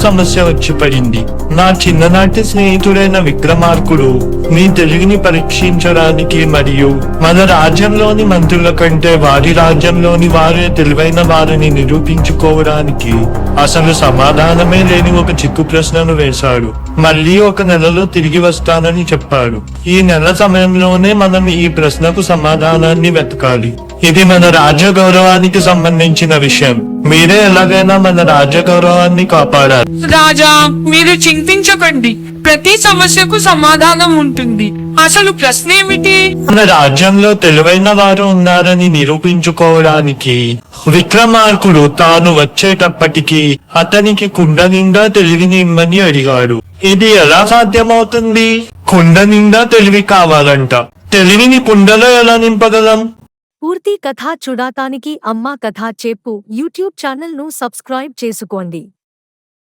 సమస్య వచ్చి పడింది. నా చిన్ననాటి స్నేహితుడైన విక్రమార్కుడు మీ తెలివిని పరీక్షించడానికి మరియు మన రాజ్యంలోని మంత్రుల కంటే వారి రాజ్యంలోని వారే తెలివైన వారిని నిరూపించుకోవడానికి అసలు సమాధానమే లేని ఒక చిక్కు ప్రశ్నను వేశాడు. మళ్ళీ 1 నెలలో తిరిగి వస్తానని చెప్పాడు. ఈ నెల సమయంలోనే మనం ఈ ప్రశ్నకు సమాధానాన్ని వెతకాలి. ఇది మన రాజ్య గౌరవానికి సంబంధించిన విషయం. మీరే ఎలాగైనా మన రాజ్య గౌరవాన్ని కాపాడాలి. రాజా, మీరు చింతించకండి. ప్రతి సమస్యకు సమాధానం ఉంటుంది. అసలు ప్రశ్న ఏమిటి? మన రాజ్యంలో తెలివైన వారు ఉన్నారని నిరూపించుకోవడానికి విక్రమార్కుడు తాను వచ్చేటప్పటికి అతనికి కుండ నిండా తెలివిని ఇమ్మని అడిగాడు. ఇది ఎలా సాధ్యమవుతుంది? కుండ నిండా తెలివి కావాలంట. తెలివిని కుండలో ఎలా నింపగలం? పూర్తి కథ చూడటానికి అమ్మ కథ చెప్పు యూట్యూబ్ ఛానల్ ను సబ్స్క్రైబ్ చేసుకోండి.